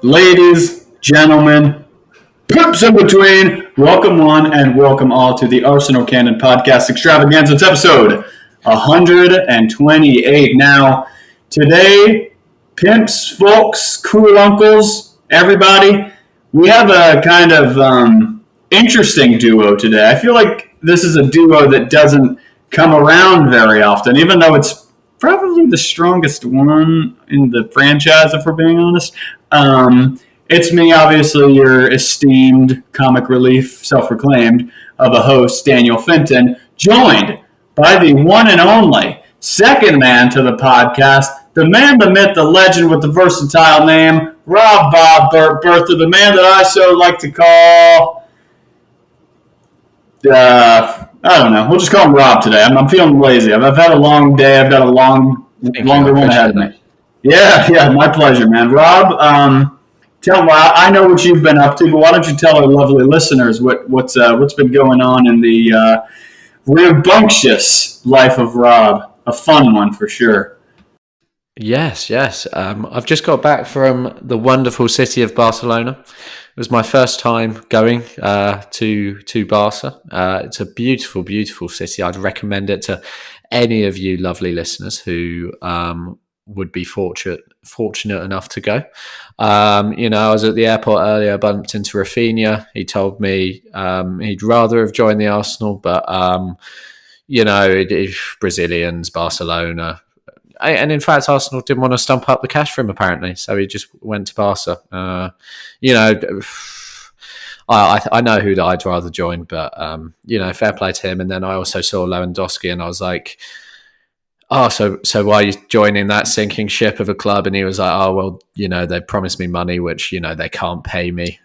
Ladies, gentlemen, pimps in between, welcome one and welcome all to the Arsenal Cannon Podcast Extravaganza. It's episode 128. Now, today, pimps, folks, cool uncles, everybody, we have a kind of interesting duo today. I feel like this is a duo that doesn't come around very often, even though it's probably the strongest one in the franchise, if we're being honest. It's me, obviously, your esteemed comic relief, self-proclaimed, of a host, Daniel Fenton, joined by the one and only second man to the podcast, the man, the myth, the legend with the versatile name, Rob Bob Bertha, the man that I so like to call, I don't know, we'll just call him Rob today. I'm feeling lazy. I've had a long day. I've got a longer one ahead of me. Yeah, my pleasure, man. Rob, I know what you've been up to, but why don't you tell our lovely listeners what's been going on in the rambunctious life of Rob? A fun one for sure. Yes. I've just got back from the wonderful city of Barcelona. It was my first time going to Barca. It's a beautiful, beautiful city. I'd recommend it to any of you lovely listeners who would be fortunate enough to go. I was at the airport earlier, bumped into Rafinha. He told me he'd rather have joined the Arsenal, but Brazilians, Barcelona, and in fact, Arsenal didn't want to stump up the cash for him apparently, so he just went to Barca. I know who I'd rather join, but fair play to him. And then I also saw Lewandowski, and I was like, oh, so why are you joining that sinking ship of a club? And he was like, oh, well, they promised me money, which, they can't pay me.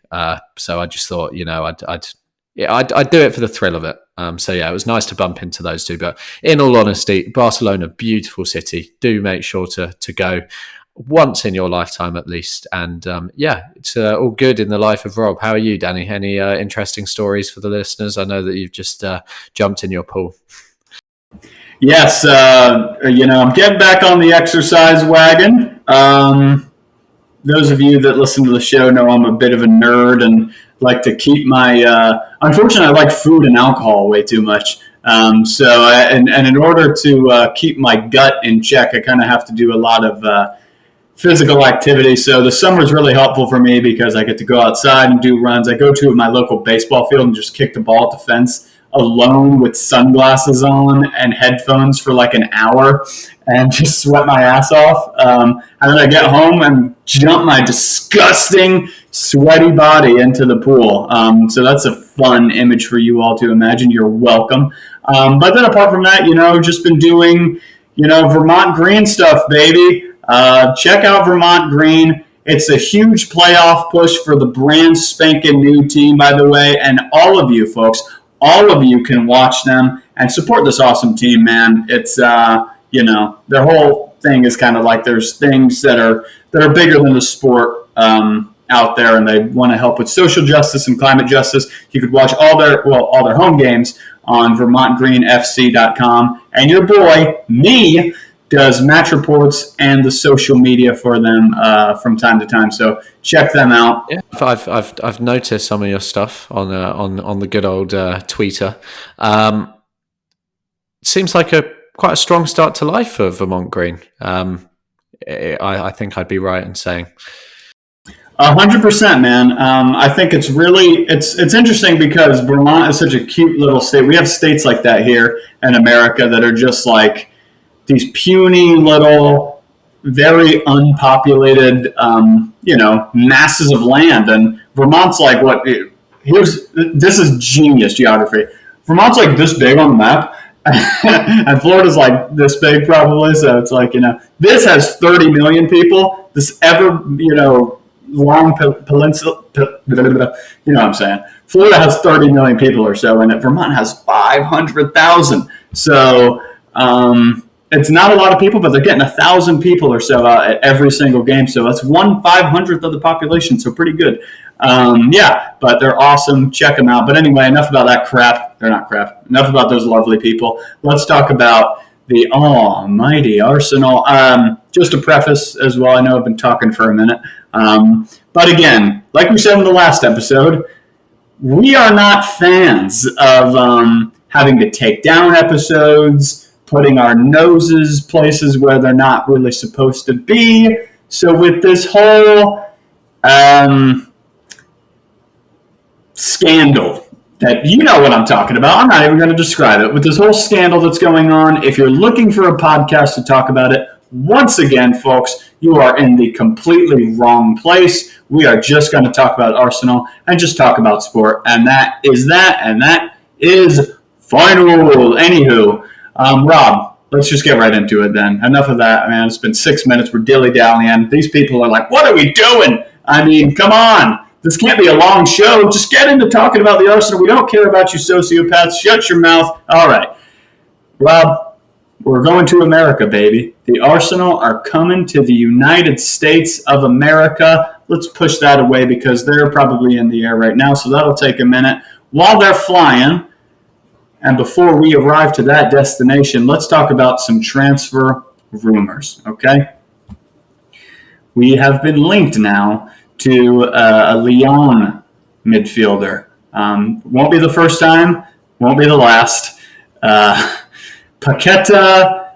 So I just thought, I'd do it for the thrill of it. It was nice to bump into those two. But in all honesty, Barcelona, beautiful city. Do make sure to go once in your lifetime at least. And it's all good in the life of Rob. How are you, Danny? Any interesting stories for the listeners? I know that you've just jumped in your pool. Yes, I'm getting back on the exercise wagon. Those of you that listen to the show know I'm a bit of a nerd and like to keep my. Unfortunately, I like food and alcohol way too much. And in order to keep my gut in check, I kind of have to do a lot of physical activity. So the summer is really helpful for me because I get to go outside and do runs. I go to my local baseball field and just kick the ball at the fence alone with sunglasses on and headphones for like an hour and just sweat my ass off. And then I get home and jump my disgusting, sweaty body into the pool. So that's a fun image for you all to imagine. You're welcome. But then apart from that, just been doing, Vermont Green stuff, baby. Check out Vermont Green. It's a huge playoff push for the brand spanking new team, by the way. And all of you folks, all of you can watch them and support this awesome team, man. It's, their whole thing is kind of like there's things that are bigger than the sport out there, and they want to help with social justice and climate justice. You could watch all their home games on VermontGreenFC.com. And your boy, me, does match reports and the social media for them from time to time. So check them out. Yeah, I've noticed some of your stuff on the good old Twitter. Seems like quite a strong start to life for Vermont Green. I think I'd be right in saying. 100%, man. I think it's interesting because Vermont is such a cute little state. We have states like that here in America that are just like these puny little, very unpopulated, masses of land. And Vermont's like this is genius geography. Vermont's like this big on the map. And Florida's like this big probably. So it's like, this has 30 million people. This long peninsula, you know what I'm saying? Florida has 30 million people or so, and Vermont has 500,000. So, it's not a lot of people, but they're getting 1,000 people or so out at every single game. So that's 1/500th of the population. So pretty good. But they're awesome. Check them out. But anyway, enough about that crap. They're not crap. Enough about those lovely people. Let's talk about the almighty Arsenal. Just a preface as well. I know I've been talking for a minute. But again, like we said in the last episode, we are not fans of having to take down episodes, putting our noses places where they're not really supposed to be. So with this whole scandal that you know what I'm talking about, I'm not even going to describe it. With this whole scandal that's going on, if you're looking for a podcast to talk about it, once again, folks, you are in the completely wrong place. We are just going to talk about Arsenal and just talk about sport. And that is that. And that is final. Anywho, Rob, let's just get right into it then. Enough of that. Man, it's been 6 minutes. We're dilly-dallying. These people are like, what are we doing? I mean, come on. This can't be a long show. Just get into talking about the Arsenal. We don't care about you sociopaths. Shut your mouth. All right. Rob, we're going to America, baby. The Arsenal are coming to the United States of America. Let's push that away because they're probably in the air right now, so that'll take a minute. While they're flying, and before we arrive to that destination, let's talk about some transfer rumors, okay? We have been linked now to a Lyon midfielder. Won't be the first time, won't be the last. Paqueta,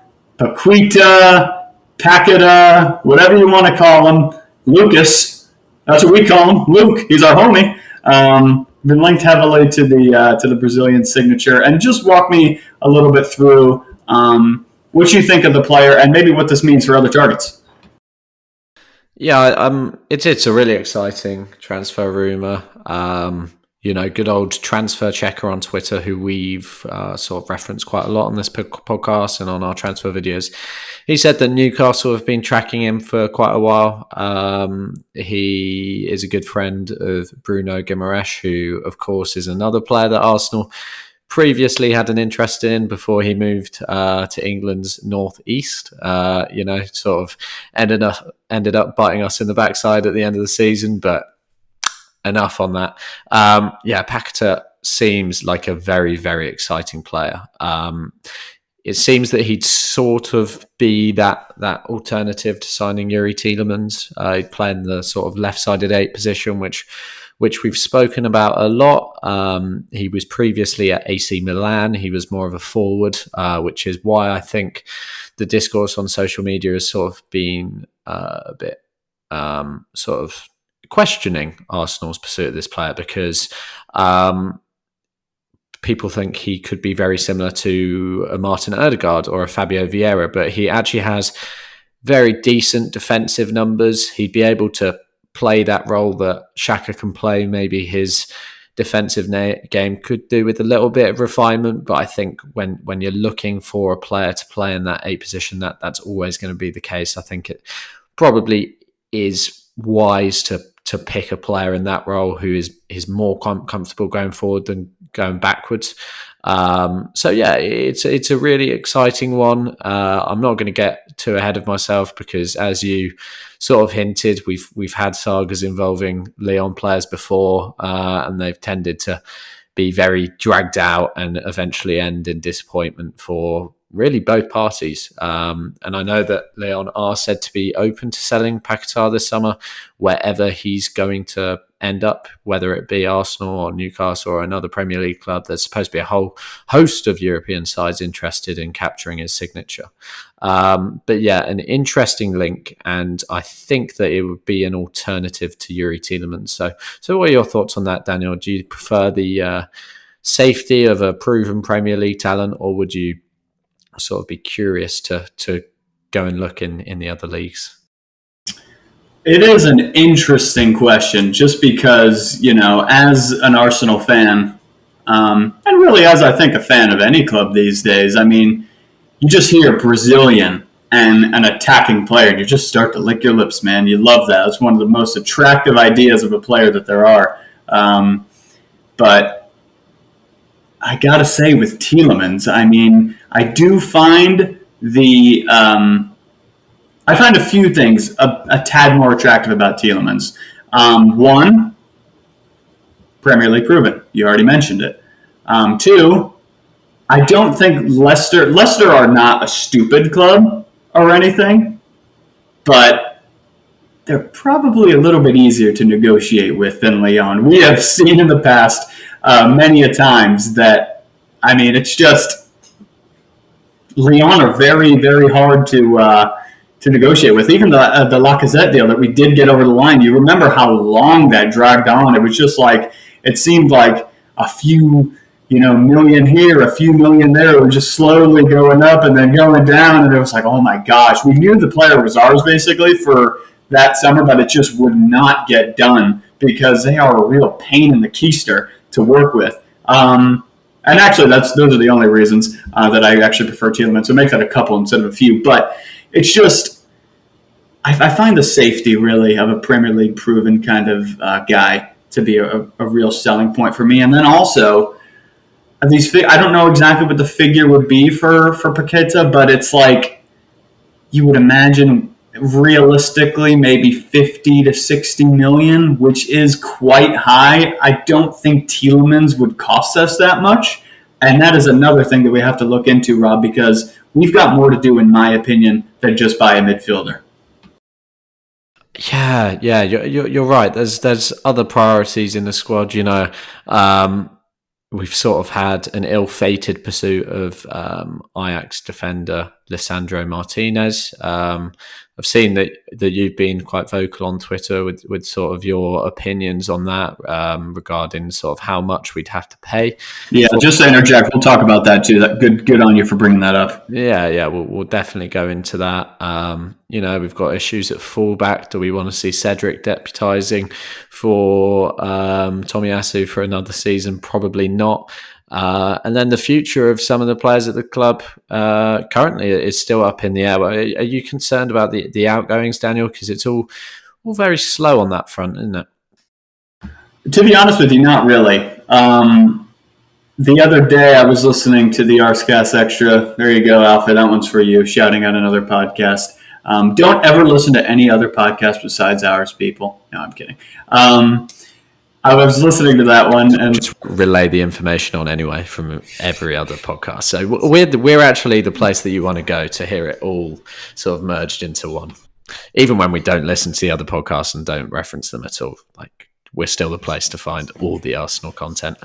whatever you want to call him, Lucas. That's what we call him, Luke. He's our homie. Been linked heavily to the Brazilian signature, and just walk me a little bit through what you think of the player and maybe what this means for other targets. Yeah, it's a really exciting transfer rumor. Good old transfer checker on Twitter, who we've sort of referenced quite a lot on this podcast and on our transfer videos. He said that Newcastle have been tracking him for quite a while. He is a good friend of Bruno Guimaraes, who, of course, is another player that Arsenal previously had an interest in before he moved to England's northeast. Sort of ended up biting us in the backside at the end of the season, but enough on that. Paqueta seems like a very, very exciting player. It seems that he'd sort of be that alternative to signing Yuri Tielemans. He'd play in the sort of left-sided 8 position, which we've spoken about a lot. He was previously at AC Milan. He was more of a forward, which is why I think the discourse on social media has sort of been a bit sort of questioning Arsenal's pursuit of this player, because people think he could be very similar to a Martin Odegaard or a Fabio Vieira, but he actually has very decent defensive numbers. He'd be able to play that role that Xhaka can play. Maybe his defensive game could do with a little bit of refinement, but I think when you're looking for a player to play in that 8 position, that's always going to be the case. I think it probably is wise to pick a player in that role who is more comfortable going forward than going backwards. It's a really exciting one. I'm not going to get too ahead of myself because, as you sort of hinted, we've had sagas involving Lyon players before, and they've tended to be very dragged out and eventually end in disappointment for really both parties. And I know that Lyon are said to be open to selling Paqueta this summer, wherever he's going to end up, whether it be Arsenal or Newcastle or another Premier League club. There's supposed to be a whole host of European sides interested in capturing his signature. An interesting link, and I think that it would be an alternative to Yuri Tielemans. So what are your thoughts on that, Daniel? Do you prefer the safety of a proven Premier League talent, or would you sort of be curious to go and look in the other leagues? It is an interesting question, just because, as an Arsenal fan, and really as I think a fan of any club these days, I mean, you just hear Brazilian and an attacking player, and you just start to lick your lips, man. You love that. It's one of the most attractive ideas of a player that there are. But I got to say, with Tielemans, I mean, I do find I find a few things a tad more attractive about Tielemans. One, Premier League proven. You already mentioned it. Two, I don't think Leicester are not a stupid club or anything, but they're probably a little bit easier to negotiate with than Lyon. We have seen in the past many a times that, I mean, it's just Lyon are very, very hard to negotiate with. Even the Lacazette deal that we did get over the line, you remember how long that dragged on. It was just like, it seemed like a few, million here, a few million there. It was just slowly going up and then going down. And it was like, oh my gosh, we knew the player was ours basically for that summer, but it just would not get done because they are a real pain in the keister to work with. And actually, those are the only reasons that I actually prefer Tielemans. So make that a couple instead of a few. But it's just, I find the safety really of a Premier League proven kind of guy to be a real selling point for me. And then also, I don't know exactly what the figure would be for Paqueta, but it's like you would imagine realistically maybe 50 to 60 million, which is quite high. I don't think Tielemans would cost us that much. And that is another thing that we have to look into, Rob, because we've got more to do, in my opinion, than just buy a midfielder. Yeah, you're right. There's other priorities in the squad. We've sort of had an ill-fated pursuit of Ajax defender Lisandro Martinez. I've seen that you've been quite vocal on Twitter with sort of your opinions on that regarding sort of how much we'd have to pay. Yeah, just to interject, we'll talk about that too. Good on you for bringing that up. Yeah, we'll definitely go into that. We've got issues at fullback. Do we want to see Cedric deputising for Tomiyasu for another season? Probably not. And then the future of some of the players at the club currently is still up in the air. Are you concerned about the outgoings, Daniel? Because it's all very slow on that front, isn't it? To be honest with you, not really. The other day I was listening to the Arscast Extra. There you go, Alpha. That one's for you, shouting out another podcast. Don't ever listen to any other podcast besides ours, people. No, I'm kidding. I was listening to that one and just relay the information on anyway from every other podcast. So we're actually the place that you want to go to hear it all sort of merged into one. Even when we don't listen to the other podcasts and don't reference them at all, like we're still the place to find all the Arsenal content.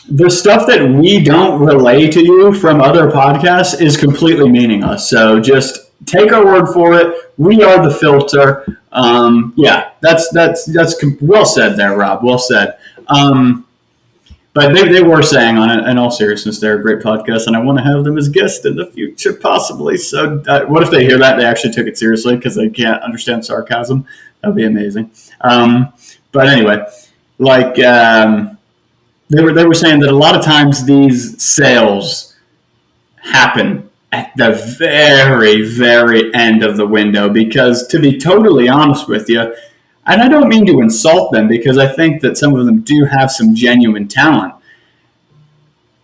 The stuff that we don't relay to you from other podcasts is completely meaningless. So just take our word for it. We are the filter. That's well said there, Rob. Well said. But they were saying on it, in all seriousness, they're a great podcast, and I want to have them as guests in the future, possibly. So what if they hear that? They actually took it seriously because they can't understand sarcasm. That would be amazing. But anyway, like they were saying that a lot of times these sales happen at the very, very end of the window because, to be totally honest with you, and I don't mean to insult them because I think that some of them do have some genuine talent,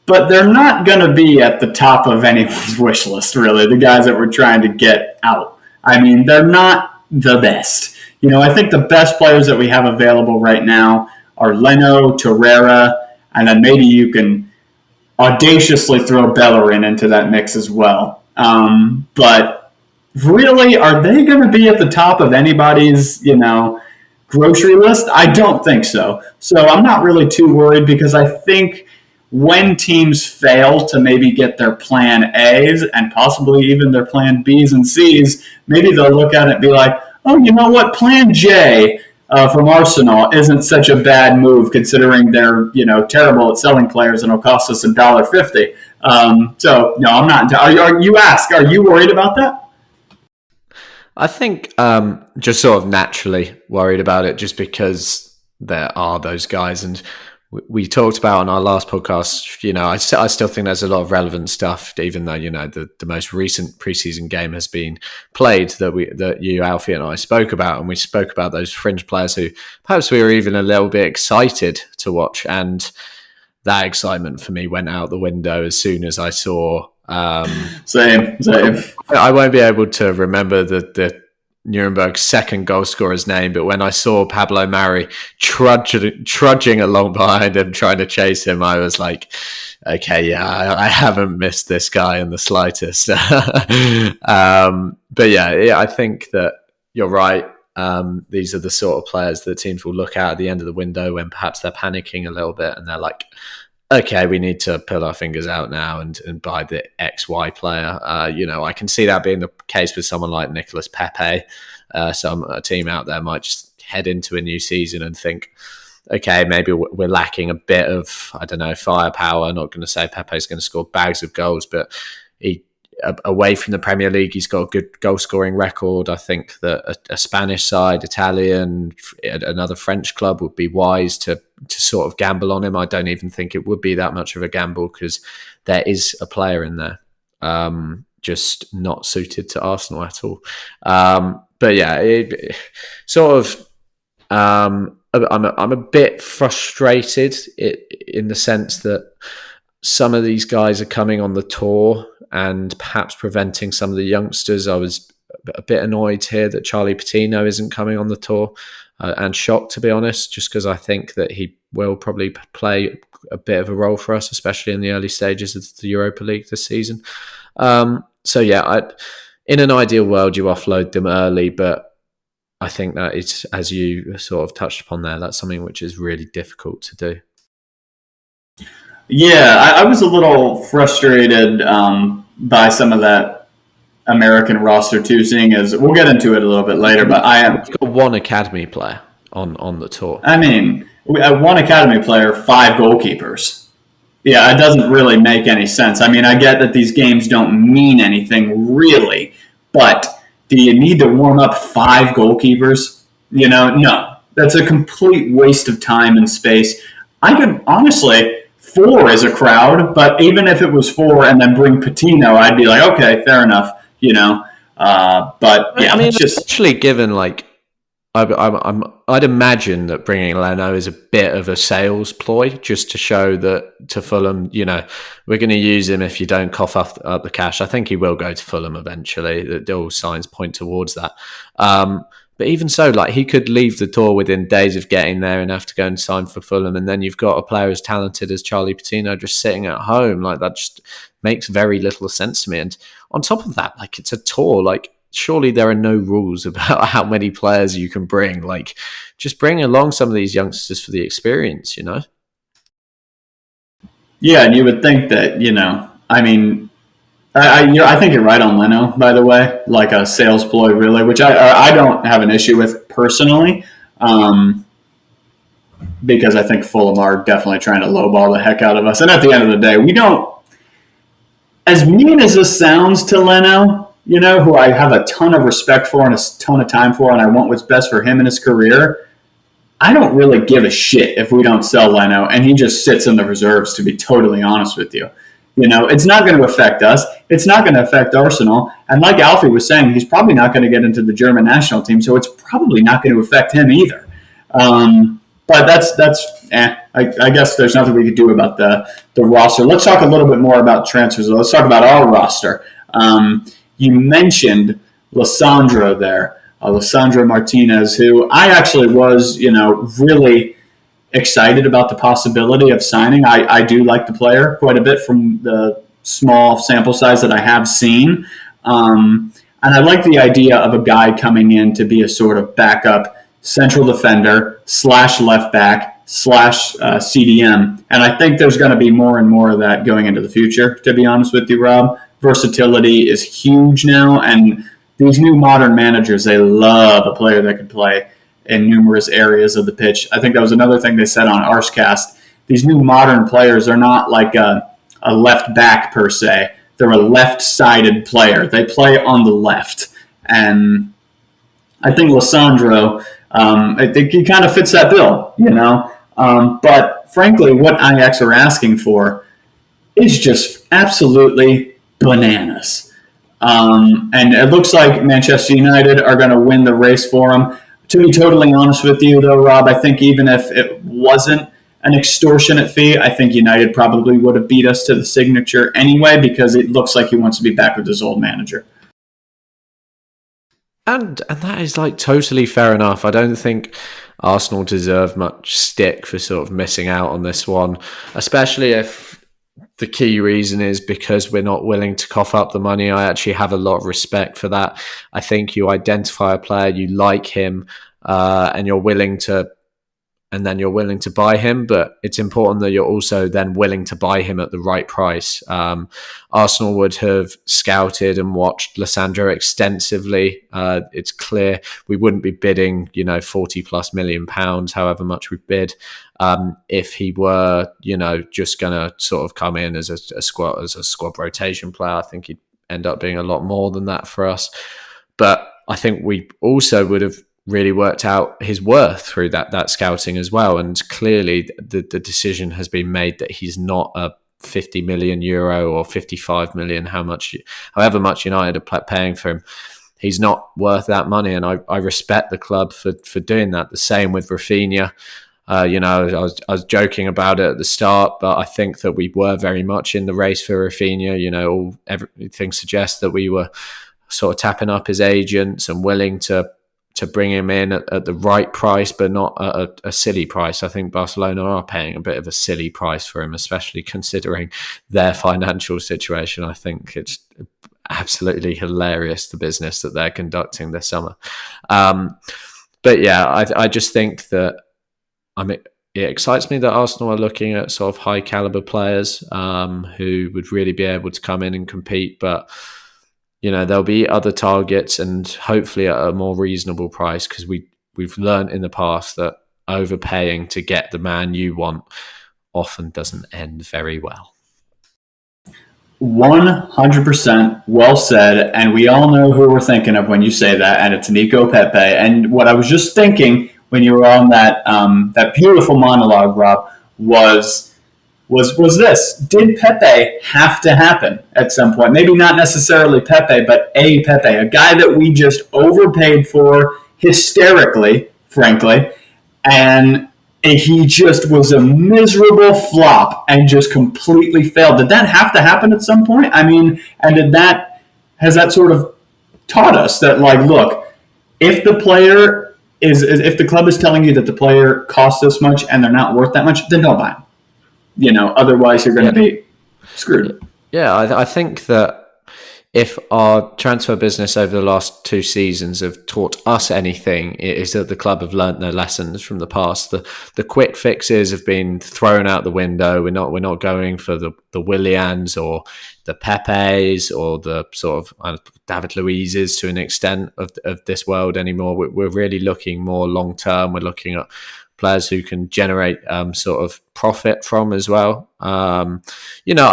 but they're not going to be at the top of anyone's wish list, really, the guys that we're trying to get out. I mean, they're not the best. I think the best players that we have available right now are Leno, Torreira, and then maybe you can audaciously throw Bellerin into that mix as well. But really, are they going to be at the top of anybody's, grocery list? I don't think so. So I'm not really too worried because I think when teams fail to maybe get their plan A's and possibly even their plan B's and C's, maybe they'll look at it and be like, oh, you know what, plan J from Arsenal isn't such a bad move considering they're terrible at selling players and it'll cost us $1.50. So no, I'm not. Are you worried about that? I think just sort of naturally worried about it just because there are those guys. And we talked about on our last podcast, I still think there's a lot of relevant stuff, even though, the most recent preseason game has been played that you, Alfie, and I spoke about. And we spoke about those fringe players who perhaps we were even a little bit excited to watch. And that excitement for me went out the window as soon as I saw... Same. I won't be able to remember the Nuremberg second goal scorer's name, but when I saw Pablo Mari trudging along behind him, trying to chase him, I was like, okay, yeah, I haven't missed this guy in the slightest. But yeah, I think that you're right. These are the sort of players that teams will look at the end of the window when perhaps they're panicking a little bit and they're like, okay, we need to pull our fingers out now and buy the XY player. I can see that being the case with someone like Nicolas Pepe. A team out there might just head into a new season and think, okay, maybe we're lacking a bit of, I don't know, firepower. I'm not going to say Pepe's going to score bags of goals, but away from the Premier League, he's got a good goal-scoring record. I think that a Spanish side, Italian, another French club would be wise to sort of gamble on him. I don't even think it would be that much of a gamble because there is a player in there, just not suited to Arsenal at all. But yeah, I'm a bit frustrated in the sense that some of these guys are coming on the tour and perhaps preventing some of the youngsters. I was a bit annoyed here that Charlie Patino isn't coming on the tour, and shocked, to be honest, just because I think that he will probably play a bit of a role for us, especially in the early stages of the Europa League this season. In an ideal world, you offload them early, but I think that it's, as you sort of touched upon there, that's something which is really difficult to do. Yeah, I was a little frustrated by some of that American roster too, seeing as we'll get into it a little bit later. But We've got one academy player on the tour. I mean, one academy player, 5 goalkeepers. Yeah, it doesn't really make any sense. I mean, I get that these games don't mean anything really, but do you need to warm up 5 goalkeepers? No, that's a complete waste of time and space. I could honestly. 4 is a crowd, but even if it was 4 and then bring Patino, I'd be like, okay, fair enough, But yeah, I mean, it's just especially given I'd imagine that bringing Leno is a bit of a sales ploy, just to show that to Fulham, we're going to use him if you don't cough up the cash. I think he will go to Fulham eventually. All signs point towards that. But even so, he could leave the tour within days of getting there and have to go and sign for Fulham. And then you've got a player as talented as Charlie Patino just sitting at home. That just makes very little sense to me. And on top of that, it's a tour. Surely there are no rules about how many players you can bring. Just bring along some of these youngsters for the experience, Yeah, and you would think that, I think you're right on Leno, by the way, like a sales ploy, really, which I don't have an issue with personally, because I think Fulham are definitely trying to lowball the heck out of us. And at the end of the day, we don't, as mean as this sounds to Leno, who I have a ton of respect for and a ton of time for, and I want what's best for him in his career, I don't really give a shit if we don't sell Leno and he just sits in the reserves, to be totally honest with you. It's not going to affect us. It's not going to affect Arsenal. And like Alfie was saying, he's probably not going to get into the German national team, so it's probably not going to affect him either. But I guess there's nothing we could do about the roster. Let's talk a little bit more about transfers. Let's talk about our roster. You mentioned Lissandro there, Lissandro Martinez, who I actually was, really excited about the possibility of signing. I do like the player quite a bit from the small sample size that I have seen. And I like the idea of a guy coming in to be a sort of backup central defender / left back / CDM. And I think there's going to be more and more of that going into the future, to be honest with you, Rob. Versatility is huge now, and these new modern managers, they love a player that can play in numerous areas of the pitch. I think that was another thing they said on Arscast. These new modern players are not like a left back per se. They're a left-sided player. They play on the left. And I think Lissandro, I think he kind of fits that bill, But frankly, what Ajax are asking for is just absolutely bananas. And it looks like Manchester United are going to win the race for him. To be totally honest with you, though, Rob, I think even if it wasn't an extortionate fee, I think United probably would have beat us to the signature anyway, because it looks like he wants to be back with his old manager. And that is totally fair enough. I don't think Arsenal deserve much stick for sort of missing out on this one, especially if the key reason is because we're not willing to cough up the money. I actually have a lot of respect for that. I think you identify a player, you like him, and you're willing to buy him, but it's important that you're also then willing to buy him at the right price. Arsenal would have scouted and watched Lissandro extensively. It's clear we wouldn't be bidding, 40 plus £million, however much we bid, if he were, just going to sort of come in as a squad rotation player. I think he'd end up being a lot more than that for us. But I think we also would have really worked out his worth through that scouting as well. And clearly the decision has been made that he's not a 50 million euro or 55 million, however much United are paying for him. He's not worth that money. And I respect the club for doing that. The same with Rafinha. I was joking about it at the start, but I think that we were very much in the race for Rafinha. Everything suggests that we were sort of tapping up his agents and willing to bring him in at the right price, but not at a silly price. I think Barcelona are paying a bit of a silly price for him, especially considering their financial situation. I think it's absolutely hilarious, the business that they're conducting this summer. But yeah, I just think that, it excites me that Arsenal are looking at sort of high caliber players who would really be able to come in and compete, but there'll be other targets, and hopefully at a more reasonable price, because we've learned in the past that overpaying to get the man you want often doesn't end very well. 100% well said, and we all know who we're thinking of when you say that, and it's Nico Pepe. And what I was just thinking when you were on that beautiful monologue, Rob, was this. Did Pepe have to happen at some point? Maybe not necessarily Pepe, but a Pepe, a guy that we just overpaid for hysterically, frankly, and he just was a miserable flop and just completely failed. Did that have to happen at some point? I mean, and has that sort of taught us that, like, look, if the club is telling you that the player costs this much and they're not worth that much, then don't buy them. Otherwise you're going to be screwed. Yeah, I think that if our transfer business over the last 2 seasons have taught us anything, it is that the club have learnt their lessons from the past. The quick fixes have been thrown out the window. We're not going for the Willians or the Pepes or the sort of David Luiz's to an extent of this world anymore. We're really looking more long term. We're looking at players who can generate sort of profit from as well. I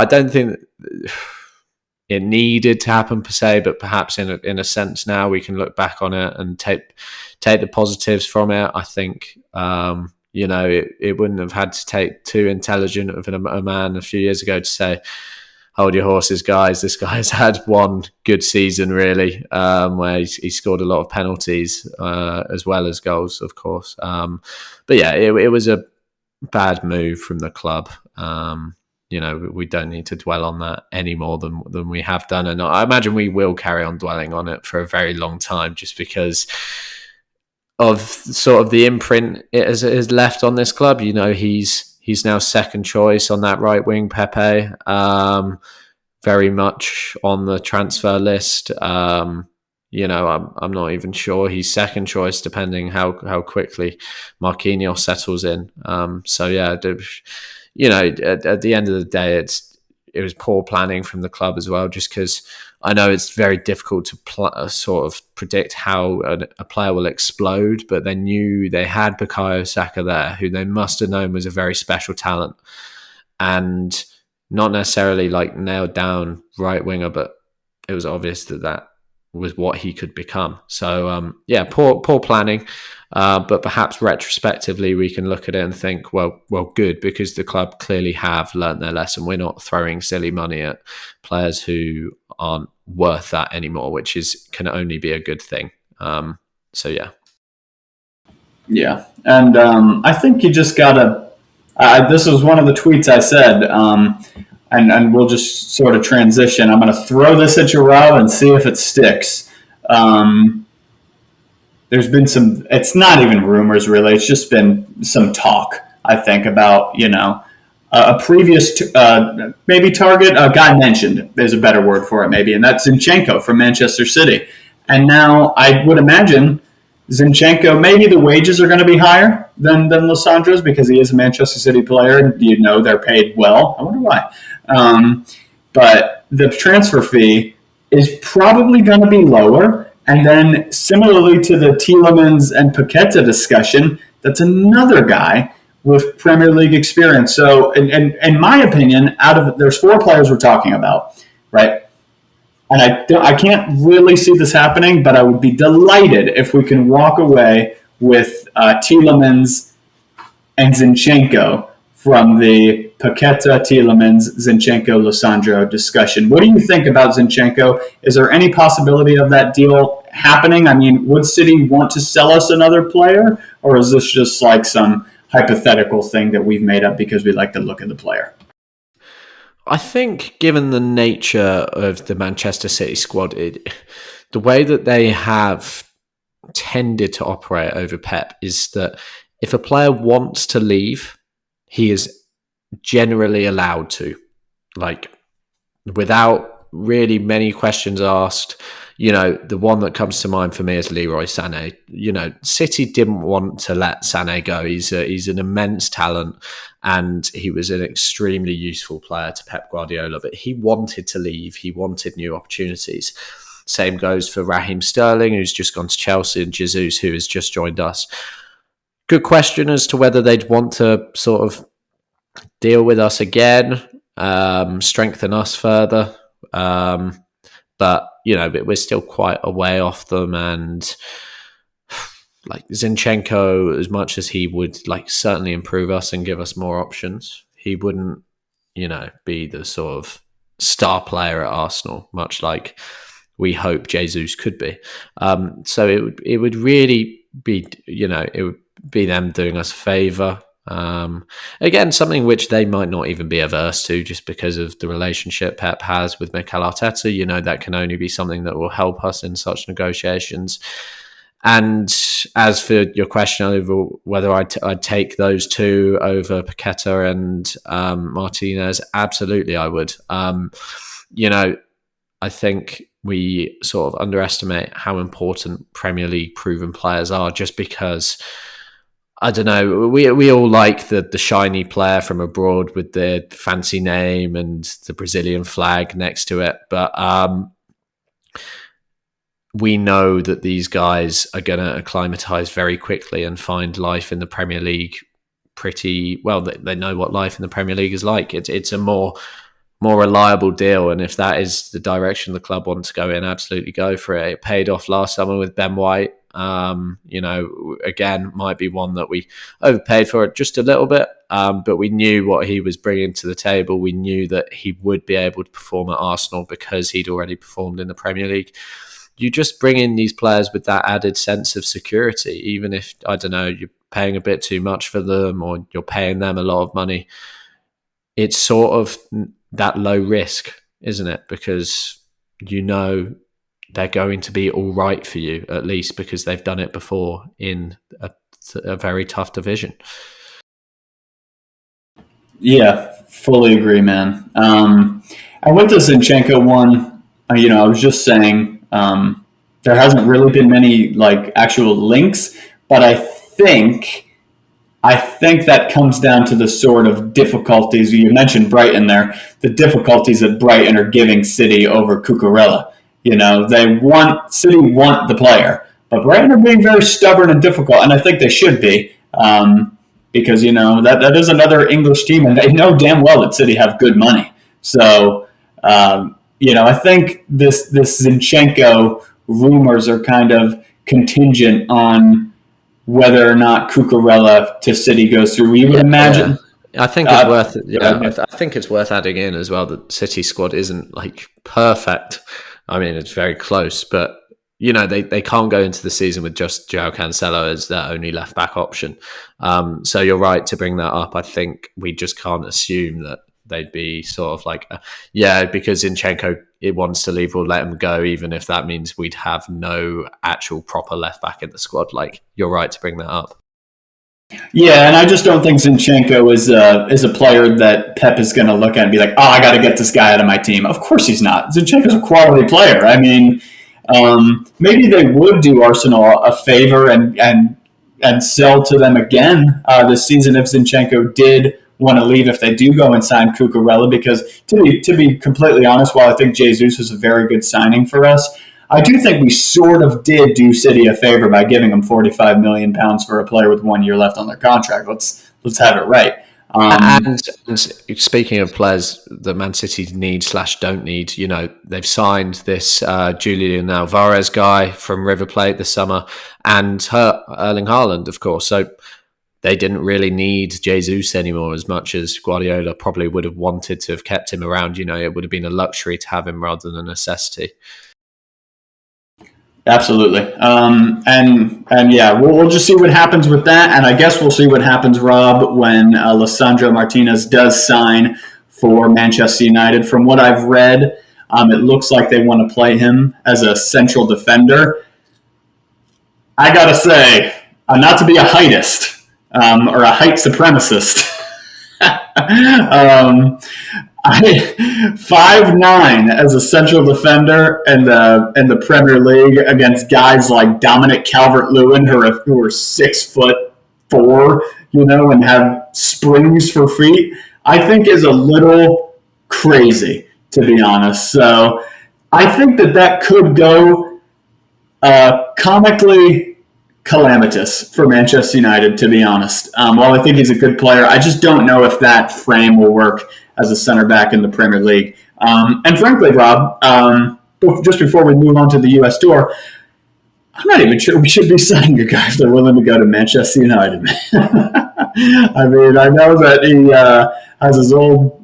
don't think it needed to happen per se, but perhaps in a sense now we can look back on it and take the positives from it. I think it wouldn't have had to take too intelligent of a man a few years ago to say, hold your horses, guys. This guy's had one good season, really, where he scored a lot of penalties as well as goals, of course. But yeah, it was a bad move from the club. We don't need to dwell on that any more than we have done. And I imagine we will carry on dwelling on it for a very long time, just because of sort of the imprint it has left on this club. He's now second choice on that right wing, Pepe, very much on the transfer list. I'm not even sure he's second choice, depending how quickly Marquinhos settles in. So yeah, at the end of the day, it was poor planning from the club as well, just because I know it's very difficult to sort of predict how a player will explode, but they knew they had Bukayo Saka there, who they must have known was a very special talent, and not necessarily like nailed down right winger, but it was obvious that was what he could become. So poor planning, but perhaps retrospectively we can look at it and think, well, good, because the club clearly have learnt their lesson. We're not throwing silly money at players who aren't worth that anymore, which can only be a good thing. So yeah. Yeah, and I think you just gotta. This was one of the tweets I said, and we'll just sort of transition. I'm going to throw this at you, Rob, and see if it sticks. There's been some. It's not even rumors, really. It's just been some talk, I think, about a previous maybe target, a guy mentioned is a better word for it maybe, and that's Zinchenko from Manchester City. And now I would imagine Zinchenko, maybe the wages are going to be higher than Lissandro's because he is a Manchester City player, and they're paid well. I wonder why. But the transfer fee is probably going to be lower. And then similarly to the Tielemans and Paqueta discussion, that's another guy with Premier League experience. So in my opinion, there's 4 players we're talking about, right? And I can't really see this happening, but I would be delighted if we can walk away with Tielemans and Zinchenko from the Paqueta, Tielemans, Zinchenko, Lissandro discussion. What do you think about Zinchenko? Is there any possibility of that deal happening? I mean, would City want to sell us another player, or is this just like some hypothetical thing that we've made up because we like the look of the player? I think, given the nature of the Manchester City squad, the way that they have tended to operate over Pep is that if a player wants to leave, he is generally allowed to, like, without really many questions asked. The one that comes to mind for me is Leroy Sané. City didn't want to let Sané go. He's an immense talent, and he was an extremely useful player to Pep Guardiola, but he wanted to leave. He wanted new opportunities. Same goes for Raheem Sterling, who's just gone to Chelsea, and Jesus, who has just joined us. Good question as to whether they'd want to sort of deal with us again, strengthen us further. But we're still quite a way off them, and like Zinchenko, as much as he would certainly improve us and give us more options, he wouldn't, be the sort of star player at Arsenal, much like we hope Jesus could be. So it would really be, it would be them doing us a favour. Again, something which they might not even be averse to, just because of the relationship Pep has with Mikel Arteta. That can only be something that will help us in such negotiations. And as for your question over whether I'd take those two over Paqueta and Martinez, absolutely I would. I think we sort of underestimate how important Premier League proven players are, just because, I don't know, we all like the shiny player from abroad with the fancy name and the Brazilian flag next to it. But we know that these guys are going to acclimatise very quickly and find life in the Premier League pretty well. They know what life in the Premier League is like. It's a more reliable deal. And if that is the direction the club wants to go in, absolutely go for it. It paid off last summer with Ben White. Again, might be one that we overpaid for it just a little bit, but we knew what he was bringing to the table. We knew that he would be able to perform at Arsenal because he'd already performed in the Premier League. You just bring in these players with that added sense of security, even if, I don't know, you're paying a bit too much for them or you're paying them a lot of money. It's sort of that low risk, isn't it? Because they're going to be all right for you, at least because they've done it before in a very tough division. Yeah, fully agree, man. I went to Zinchenko one. I was just saying there hasn't really been many actual links, but I think that comes down to the sort of difficulties you mentioned. Brighton there, the difficulties that Brighton are giving City over Cucurella. City want the player, but Brighton are being very stubborn and difficult, and I think they should be, because that is another English team, and they know damn well that City have good money. So I think this Zinchenko rumors are kind of contingent on whether or not Cucurella to City goes through. We would imagine. Yeah. I think it's worth. I think it's worth adding in as well that City squad isn't perfect. I mean, it's very close, but they can't go into the season with just João Cancelo as their only left back option. So you're right to bring that up. I think we just can't assume that they'd be sort of because Zinchenko wants to leave, we'll let him go, even if that means we'd have no actual proper left back in the squad. You're right to bring that up. Yeah, and I just don't think Zinchenko is a player that Pep is going to look at and be like, oh, I got to get this guy out of my team. Of course he's not. Zinchenko's a quality player. I mean, maybe they would do Arsenal a favor and sell to them again this season if Zinchenko did want to leave, if they do go and sign Cucurella, because to be completely honest, while I think Jesus was a very good signing for us, I do think we sort of did do City a favor by giving them £45 million for a player with 1 year left on their contract. Let's have it right. And speaking of players that Man City need/don't need, they've signed this Julian Alvarez guy from River Plate this summer, and Erling Haaland, of course. So they didn't really need Jesus anymore as much as Guardiola probably would have wanted to have kept him around. It would have been a luxury to have him rather than a necessity. Absolutely. And yeah, we'll just see what happens with that. And I guess we'll see what happens, Rob, when Lisandro Martinez does sign for Manchester United. From what I've read, it looks like they want to play him as a central defender. I got to say, not to be a heightist or a height supremacist, 5'9" as a central defender in the Premier League against guys like Dominic Calvert-Lewin who are 6'4", and have springs for feet, I think is a little crazy, to be honest. So I think that could go comically calamitous for Manchester United, to be honest. While I think he's a good player, I just don't know if that frame will work as a center back in the Premier League. And frankly, Rob, just before we move on to the U.S. tour, I'm not even sure we should be signing a guy if they're willing to go to Manchester United. I mean, I know that he has his old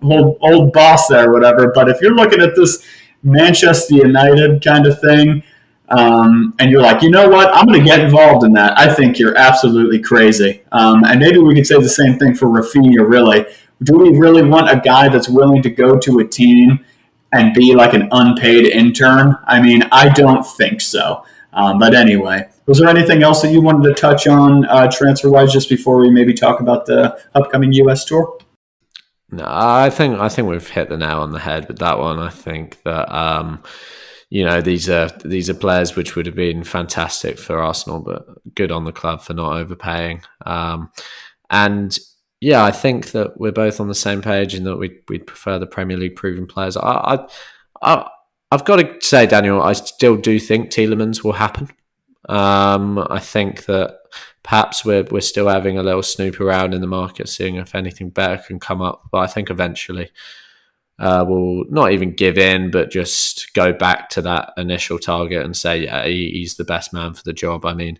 boss there or whatever, but if you're looking at this Manchester United kind of thing, and you're like, you know what, I'm going to get involved in that, I think you're absolutely crazy. And maybe we could say the same thing for Rafinha, really. Do we really want a guy that's willing to go to a team and be like an unpaid intern? I mean, I don't think so. But anyway, was there anything else that you wanted to touch on transfer-wise just before we maybe talk about the upcoming U.S. tour? No, I think we've hit the nail on the head with that one. I think that these are players which would have been fantastic for Arsenal, but good on the club for not overpaying. And yeah, I think that we're both on the same page in that we'd prefer the Premier League proven players. I've got to say, Daniel, I still do think Tielemans will happen. I think that perhaps we're still having a little snoop around in the market, seeing if anything better can come up. But I think eventually we'll not even give in, but just go back to that initial target and say, yeah, he's the best man for the job. I mean,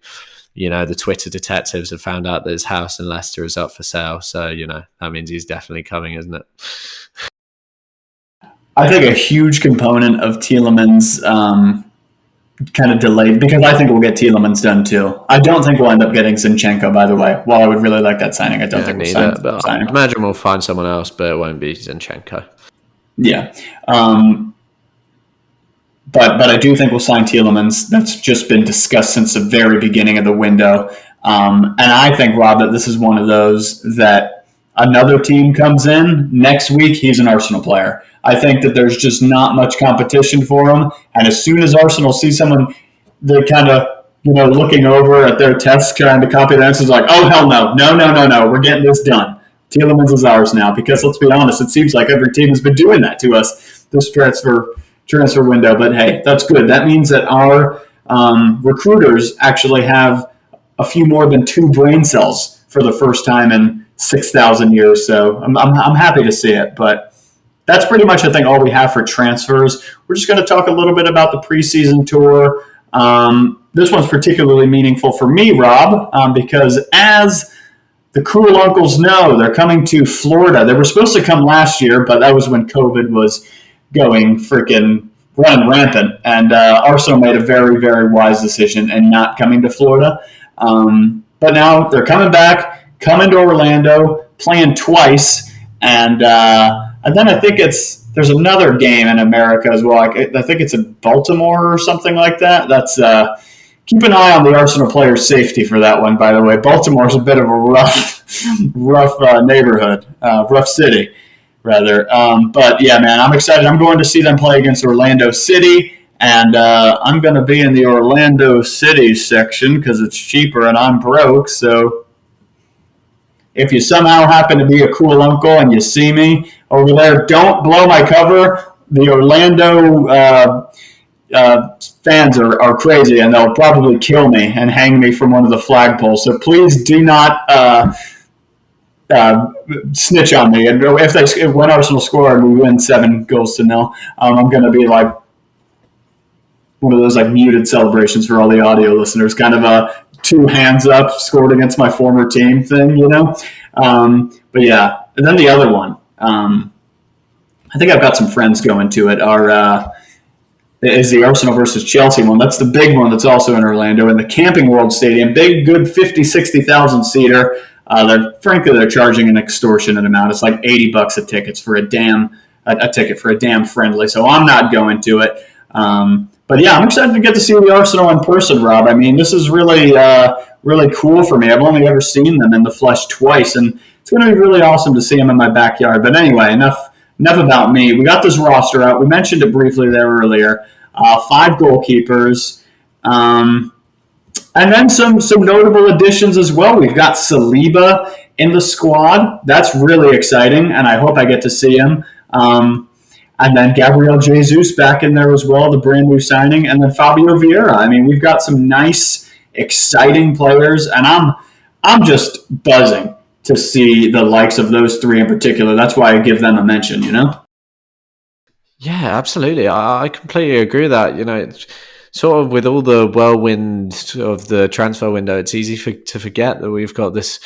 the Twitter detectives have found out that his house in Leicester is up for sale. So, that means he's definitely coming, isn't it? I think a huge component of Tielemans kind of delayed, because I think we'll get Tielemans done too. I don't think we'll end up getting Zinchenko, by the way. While I would really like that signing, I don't think we'll sign him. I imagine we'll find someone else, but it won't be Zinchenko. Yeah. But I do think we'll sign Tielemans. That's just been discussed since the very beginning of the window. And I think, Rob, that this is one of those that another team comes in next week, he's an Arsenal player. I think that there's just not much competition for him. And as soon as Arsenal see someone, they're kind of, looking over at their tests, trying to copy the answers, like, oh, hell no. No. We're getting this done. Tielemans is ours now. Because let's be honest, it seems like every team has been doing that to us this transfer window. But hey, that's good. That means that our recruiters actually have a few more than 2 brain cells for the first time in 6,000 years. So I'm happy to see it. But that's pretty much, I think, all we have for transfers. We're just going to talk a little bit about the preseason tour. This one's particularly meaningful for me, Rob, because as the Cruel Uncles know, they're coming to Florida. They were supposed to come last year, but that was when COVID was going freaking running rampant. And Arsenal made a very, very wise decision in not coming to Florida. But now they're coming back, coming to Orlando, playing twice. And then I think there's another game in America as well. I think it's in Baltimore or something like that. That's keep an eye on the Arsenal players' safety for that one, by the way. Baltimore's a bit of a rough neighborhood, rough city, rather. But yeah, man, I'm excited. I'm going to see them play against Orlando City, and I'm going to be in the Orlando City section because it's cheaper and I'm broke. So if you somehow happen to be a cool uncle and you see me over there, don't blow my cover. The Orlando fans are crazy, and they'll probably kill me and hang me from one of the flagpoles. So please do not snitch on me. And if when Arsenal score and we win 7-0, I'm going to be like one of those like muted celebrations for all the audio listeners, kind of a 2 hands up, scored against my former team thing, you know. But yeah, and then the other one. I think I've got some friends going to it. Is the Arsenal versus Chelsea one. That's the big one that's also in Orlando in the Camping World Stadium. Big, good 50, 60,000 seater. They're charging an extortionate amount. It's like $80 a ticket for a ticket for a damn friendly. So I'm not going to it. But yeah, I'm excited to get to see the Arsenal in person, Rob. I mean, this is really, really cool for me. I've only ever seen them in the flesh twice, and it's going to be really awesome to see them in my backyard. But anyway, enough about me. We got this roster out. We mentioned it briefly there earlier. 5 goalkeepers. And then some notable additions as well. We've got Saliba in the squad. That's really exciting, and I hope I get to see him. And then Gabriel Jesus back in there as well, the brand new signing. And then Fabio Vieira. I mean, we've got some nice, exciting players, and I'm just buzzing to see the likes of those 3 in particular. That's why I give them a mention, you know? Yeah, absolutely. I completely agree with that. You know, it's sort of with all the whirlwind of the transfer window, it's easy to forget that we've got this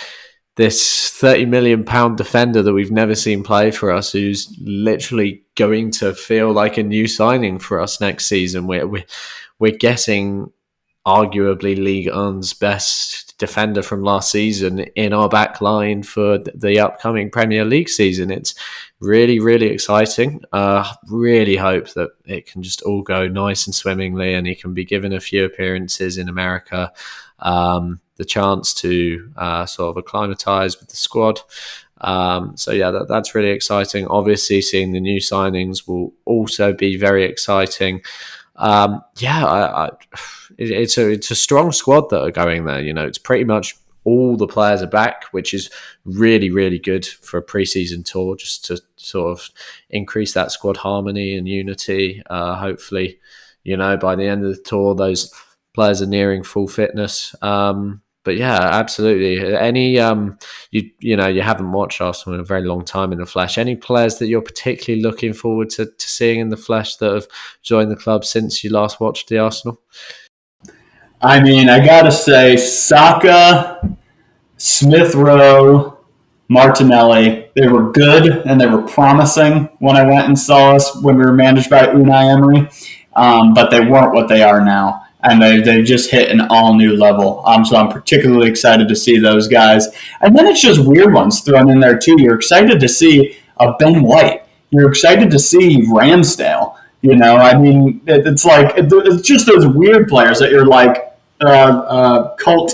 £30 million defender that we've never seen play for us, who's literally going to feel like a new signing for us next season. We're getting arguably Ligue 1's best defender from last season in our back line for the upcoming Premier League season. It's really, really exciting. Really hope that it can just all go nice and swimmingly, and he can be given a few appearances in America, the chance to sort of acclimatise with the squad. So yeah, that's really exciting. Obviously, seeing the new signings will also be very exciting. It's a strong squad that are going there. You know, it's pretty much all the players are back, which is really, really good for a pre-season tour, just to sort of increase that squad harmony and unity. Hopefully, you know, by the end of the tour, those players are nearing full fitness. But yeah, absolutely. Any you haven't watched Arsenal in a very long time in the flesh. Any players that you're particularly looking forward to seeing in the flesh that have joined the club since you last watched the Arsenal? I mean, I gotta say, Saka, Smith Rowe, Martinelli, they were good and they were promising when I went and saw us when we were managed by Unai Emery, but they weren't what they are now. And they've just hit an all-new level. So I'm particularly excited to see those guys. And then it's just weird ones thrown in there, too. You're excited to see Ben White. You're excited to see Ramsdale. You know, I mean, it's like it's just those weird players that you're like cult.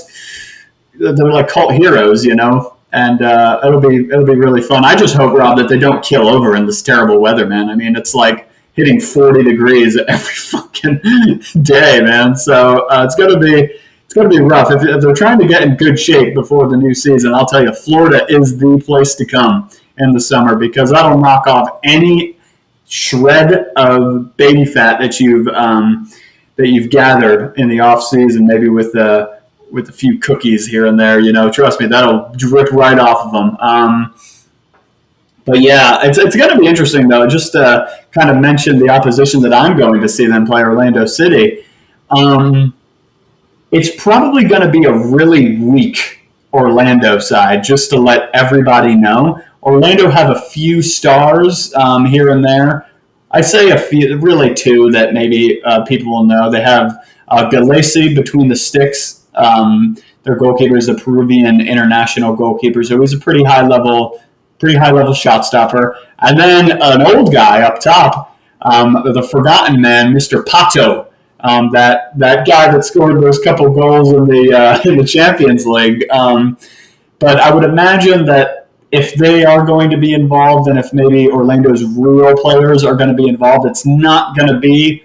They're like cult heroes, you know. And it'll be really fun. I just hope, Rob, that they don't kill over in this terrible weather, man. I mean, it's like hitting 40 degrees every fucking day, man. So it's gonna be rough. If they're trying to get in good shape before the new season, I'll tell you, Florida is the place to come in the summer, because that'll knock off any shred of baby fat that you've gathered in the off season, maybe with a few cookies here and there. You know, trust me, that'll drip right off of them. But yeah, it's going to be interesting, though, just to kind of mention the opposition that I'm going to see them play, Orlando City. It's probably going to be a really weak Orlando side, just to let everybody know. Orlando have a few stars here and there. I say a few, really 2 that maybe people will know. They have Gallese between the sticks. Their goalkeeper is a Peruvian international goalkeeper, so he's a pretty high level shot stopper. And then an old guy up top, the forgotten man, Mr. Pato, that guy that scored those couple goals in the Champions League. But I would imagine that if they are going to be involved, and if maybe Orlando's real players are going to be involved, it's not going to be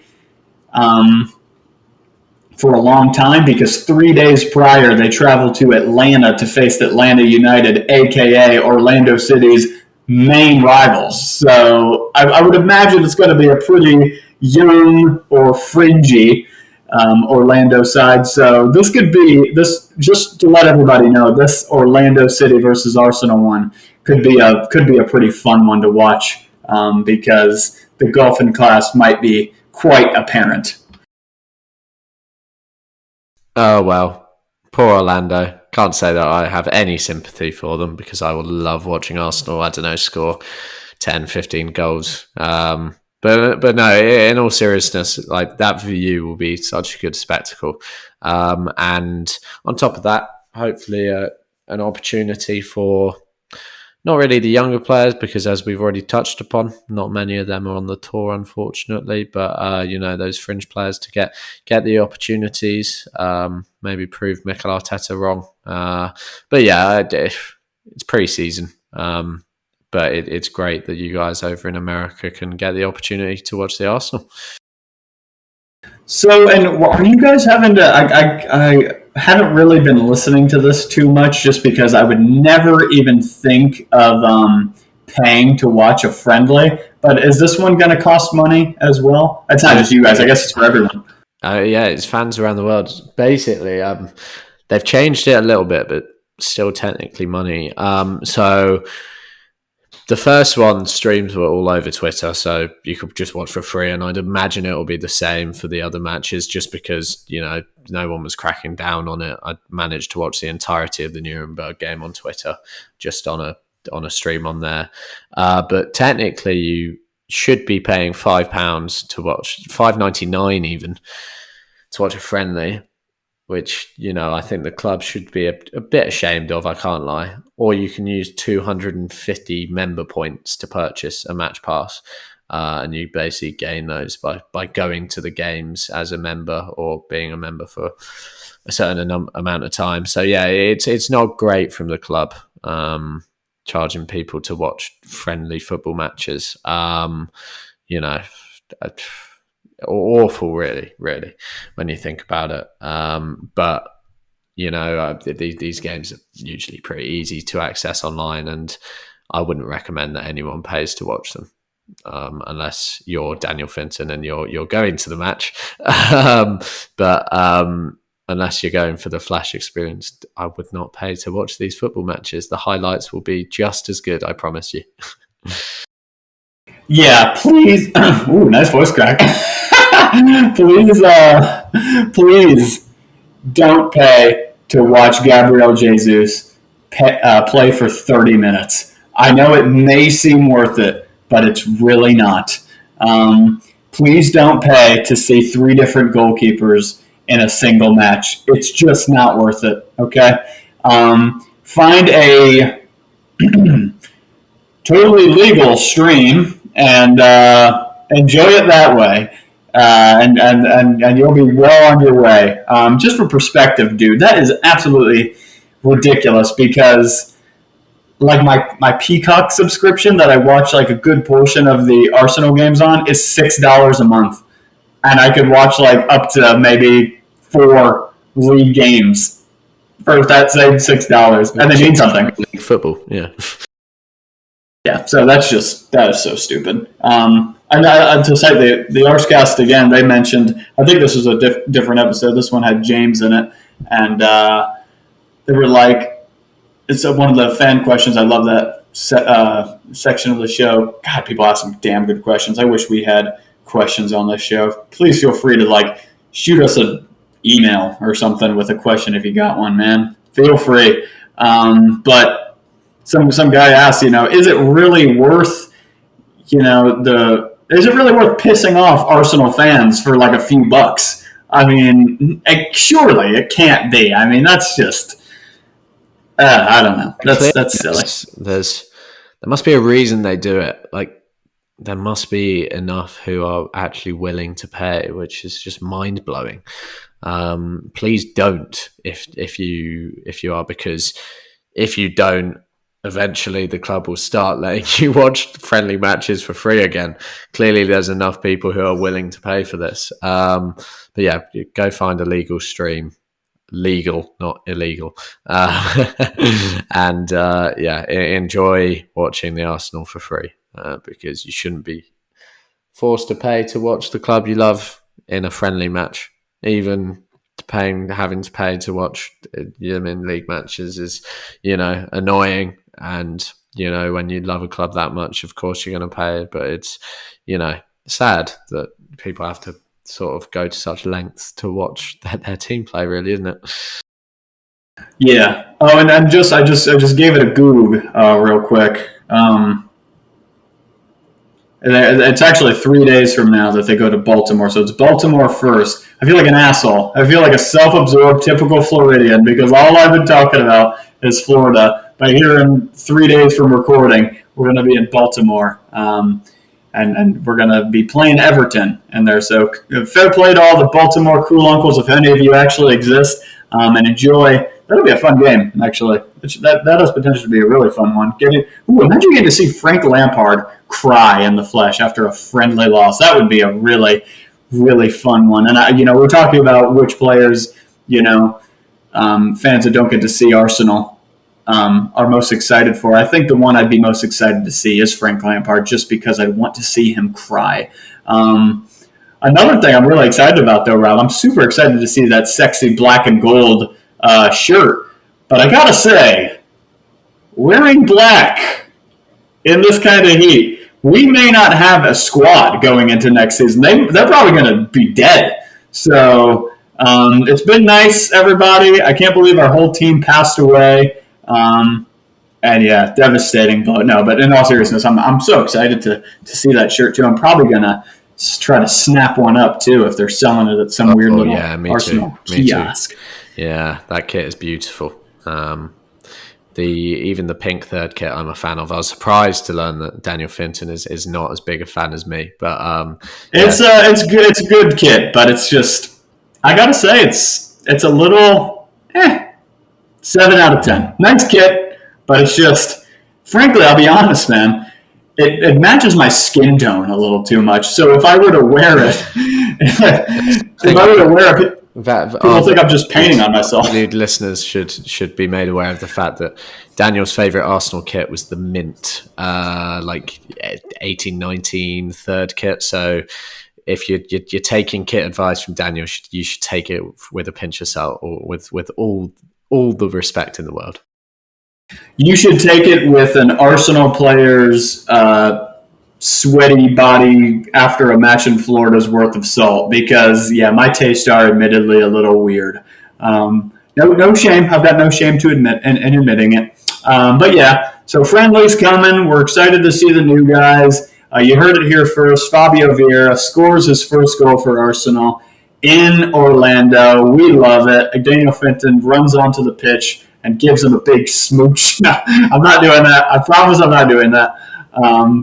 for a long time, because 3 days prior they traveled to Atlanta to face Atlanta United, aka Orlando City's main rivals. So I would imagine it's going to be a pretty young or fringy Orlando side. So this could be this. Just to let everybody know, this Orlando City versus Arsenal one could be a pretty fun one to watch, because the golfing class might be quite apparent. Oh, well, poor Orlando. Can't say that I have any sympathy for them, because I will love watching Arsenal, I don't know, score 10, 15 goals. But no, in all seriousness, like, that view will be such a good spectacle. And on top of that, hopefully an opportunity for not really the younger players, because as we've already touched upon, not many of them are on the tour, unfortunately. But those fringe players to get the opportunities, maybe prove Mikel Arteta wrong. But yeah, it's pre-season. But it's great that you guys over in America can get the opportunity to watch the Arsenal. So, and are you guys having to? I haven't really been listening to this too much, just because I would never even think of paying to watch a friendly. But is this one going to cost money as well? It's not just you guys. I guess it's for everyone. Yeah, it's fans around the world. Basically, they've changed it a little bit, but still technically money. So the first one, streams were all over Twitter, so you could just watch for free, and I'd imagine it will be the same for the other matches, just because, no one was cracking down on it. I managed to watch the entirety of the Nuremberg game on Twitter, just on a stream on there. But technically, you should be paying £5 to watch, £5.99 even, to watch a friendly, which, I think the club should be a bit ashamed of, I can't lie. Or you can use 250 member points to purchase a match pass, and you basically gain those by going to the games as a member, or being a member for a certain amount of time. So yeah, it's not great from the club, charging people to watch friendly football matches. Awful, really, when you think about it. But these games are usually pretty easy to access online, and I wouldn't recommend that anyone pays to watch them, unless you're Daniel Finton and you're going to the match. But unless you're going for the flash experience, I would not pay to watch these football matches. The highlights will be just as good, I promise you. Yeah, please. Ooh, nice voice crack. Please don't pay to watch Gabriel Jesus play for 30 minutes. I know it may seem worth it, but it's really not. Please don't pay to see 3 different goalkeepers in a single match. It's just not worth it, okay? Find a totally legal stream and enjoy it that way. And you'll be well on your way. Just for perspective, dude, that is absolutely ridiculous, because like my Peacock subscription that I watch like a good portion of the Arsenal games on is $6 a month, and I could watch like up to maybe 4 league games for that same $6, and they mean something. League football, yeah. Yeah, so that is so stupid. And to cite the Arscast again, they mentioned, I think this was a different episode. This one had James in it, and they were like, it's one of the fan questions. I love that section of the show. God, people ask some damn good questions. I wish we had questions on this show. Please feel free to shoot us an email or something with a question if you got one, man. Feel free. But some guy asked, is it really worth, is it really worth pissing off Arsenal fans for like a few bucks? I mean, surely it can't be. I mean, that's just, I don't know. That's silly. There must be a reason they do it. Like, there must be enough who are actually willing to pay, which is just mind blowing. Please don't if you are, because if you don't, eventually the club will start letting you watch friendly matches for free again. Clearly, there's enough people who are willing to pay for this. But yeah, go find a legal stream. Legal, not illegal. And enjoy watching the Arsenal for free, because you shouldn't be forced to pay to watch the club you love in a friendly match. Even having to pay to watch them in league matches is, annoying. And, when you love a club that much, of course you're going to pay. But it's, sad that people have to sort of go to such lengths to watch their team play, really, isn't it? Yeah. Oh, and I just gave it a Goog real quick. It's actually 3 days from now that they go to Baltimore, so it's Baltimore first. I feel like an asshole. I feel like a self-absorbed, typical Floridian, because all I've been talking about is Florida. But here in 3 days from recording, we're going to be in Baltimore. And we're going to be playing Everton in there. So fair play to all the Baltimore cool uncles, if any of you actually exist, and enjoy. That'll be a fun game, actually. That has potential to be a really fun one. Imagine getting to see Frank Lampard cry in the flesh after a friendly loss. That would be a really, really fun one. And, we're talking about which players, fans that don't get to see Arsenal are most excited for. I think the one I'd be most excited to see is Frank Lampard, just because I want to see him cry. Another thing I'm really excited about, though, Rob, I'm super excited to see that sexy black and gold shirt. But I gotta say, wearing black in this kind of heat, we may not have a squad going into next season. They're probably going to be dead. So it's been nice, everybody. I can't believe our whole team passed away. And yeah, devastating blow. No, but in all seriousness, I'm so excited to see that shirt too. I'm probably gonna try to snap one up too if they're selling it at some weird little Arsenal kiosk. Too. Yeah, that kit is beautiful. Even the pink third kit I'm a fan of. I was surprised to learn that Daniel Finton is not as big a fan as me. But it's good. It's a good kit, but it's just, I gotta say, it's a little 7 out of 10. Nice kit, but it's just, frankly, I'll be honest, man, it matches my skin tone a little too much. So if I were to wear it, people think I'm just painting on myself. New listeners should be made aware of the fact that Daniel's favourite Arsenal kit was the mint, 1819 third kit. So if you're taking kit advice from Daniel, you should take it with a pinch of salt, or with all the respect in the world. You should take it with an Arsenal player's sweaty body after a match in Florida's worth of salt, because my tastes are admittedly a little weird. No shame. I've got no shame to admit in admitting it. But yeah, so friendly's coming. We're excited to see the new guys. You heard it here first. Fabio Vieira scores his first goal for Arsenal in Orlando. We love it. Daniel Finton runs onto the pitch and gives him a big smooch. No, I'm not doing that. I promise I'm not doing that.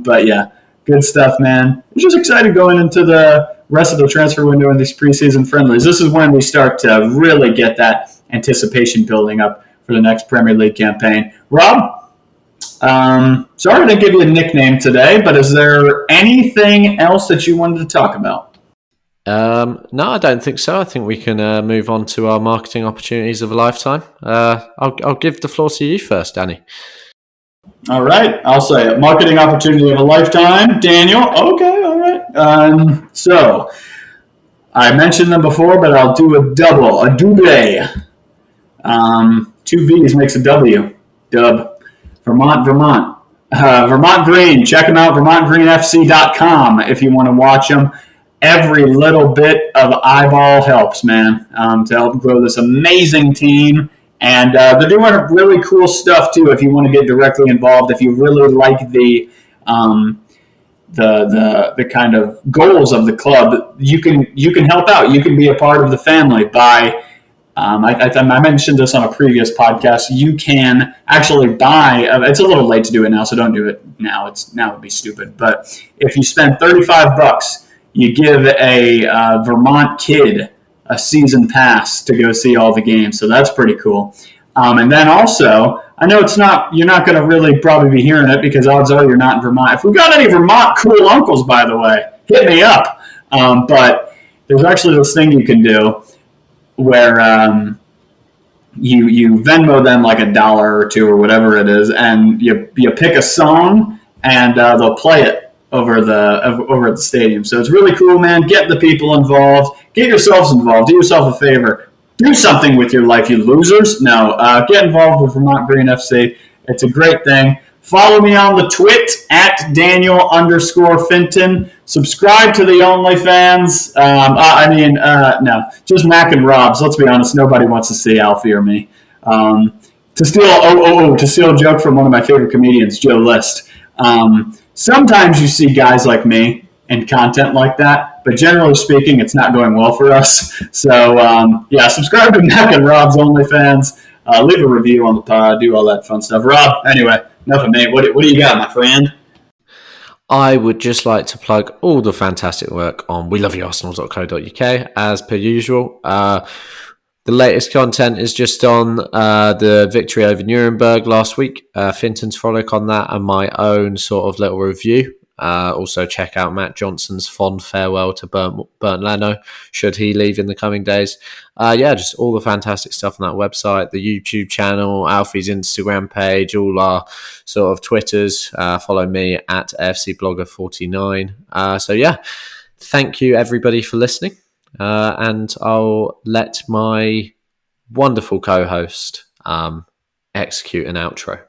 But yeah, good stuff, man. I'm just excited going into the rest of the transfer window and these preseason friendlies. This is when we start to really get that anticipation building up for the next Premier League campaign. Rob, sorry I didn't give you a nickname today, but is there anything else that you wanted to talk about? No, I don't think so. I think we can move on to our marketing opportunities of a lifetime. I'll give the floor to you first, Danny. All right, I'll say it. Marketing opportunity of a lifetime. Daniel, okay, all right. So I mentioned them before, but I'll do a double, a double. 2 V's makes a W. Dub. Vermont. Vermont Green. Check them out, VermontGreenFC.com if you want to watch them. Every little bit of eyeball helps, man, to help grow this amazing team. And they're doing really cool stuff, too, if you want to get directly involved, if you really like the kind of goals of the club. You can help out. You can be a part of the family by I mentioned this on a previous podcast. You can actually buy. It's a little late to do it now, so don't do it now. Now it'd be stupid. But if you spend $35, you give a Vermont kid a season pass to go see all the games. So that's pretty cool. And then also, I know you're not going to really probably be hearing it because odds are you're not in Vermont. If we've got any Vermont cool uncles, by the way, hit me up. But there's actually this thing you can do where you Venmo them like $1 or $2 or whatever it is, and you pick a song and they'll play it over at the stadium. So it's really cool, man. Get the people involved. Get yourselves involved. Do yourself a favor. Do something with your life, you losers. No, get involved with Vermont Green FC. It's a great thing. Follow me on the twit at Daniel_Finton. Subscribe to the OnlyFans. No, just Mac and Rob's. Let's be honest, nobody wants to see Alfie or me. To steal a joke from one of my favorite comedians, Joe List. Sometimes you see guys like me in content like that, but generally speaking, it's not going well for us. So, subscribe to Mac and Rob's OnlyFans. Leave a review on the pod. Do all that fun stuff. Rob, anyway, enough of me. What do you got, my friend? I would just like to plug all the fantastic work on weloveyouarsenal.co.uk as per usual. The latest content is just on the victory over Nuremberg last week, Finton's frolic on that, and my own sort of little review. Also check out Matt Johnson's fond farewell to Bernd Leno, should he leave in the coming days. Just all the fantastic stuff on that website, the YouTube channel, Alfie's Instagram page, all our sort of Twitters. Follow me at AFCblogger49. Thank you everybody for listening. And I'll let my wonderful co-host execute an outro.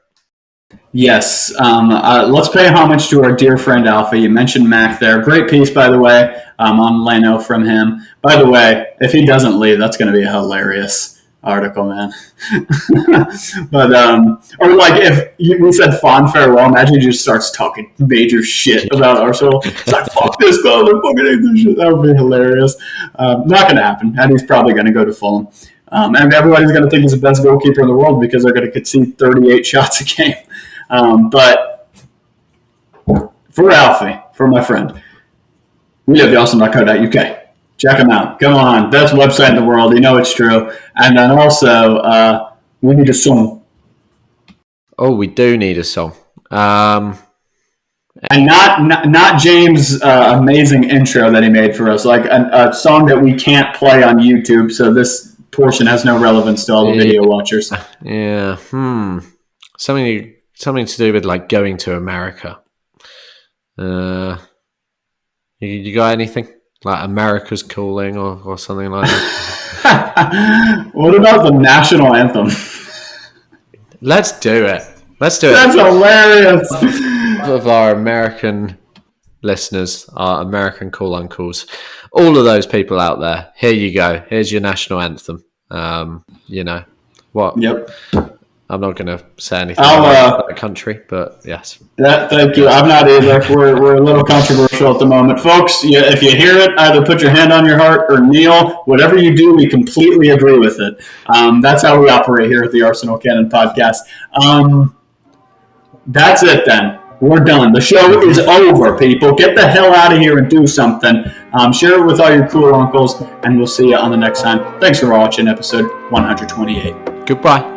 Yes. Let's pay homage to our dear friend Alfie. You mentioned Mac there. Great piece, by the way, on Leno from him. By the way, if he doesn't leave, that's going to be a hilarious article, man. But, or like if we said fond farewell, imagine he just starts talking major shit about Arsenal. It's like, fuck this club, I fucking hate this shit. That would be hilarious. Not going to happen. And he's probably going to go to Fulham. And everybody's going to think he's the best goalkeeper in the world because they're going to concede 38 shots a game. But for Alfie, for my friend, weloveyouarsenal.co.uk. Check them out. Come on. Best website in the world. You know it's true. And then also, we need a song. Oh, we do need a song. And not James' amazing intro that he made for us. Like a song that we can't play on YouTube, so this portion has no relevance to all the video watchers. Yeah. Something to do with like going to America. You got anything? Like America's Calling or something like that? What about the national anthem? Let's do it. That's hilarious. Of our American listeners, our American cool uncles, all of those people out there, here you go. Here's your national anthem. What? Yep. I'm not going to say anything about that country, but yes. Thank you. I'm not either. We're a little controversial at the moment. Folks, if you hear it, either put your hand on your heart or kneel. Whatever you do, we completely agree with it. That's how we operate here at the Arsenal Canon Podcast. That's it then. We're done. The show is over, people. Get the hell out of here and do something. Share it with all your cool uncles, and we'll see you on the next time. Thanks for watching episode 128. Goodbye.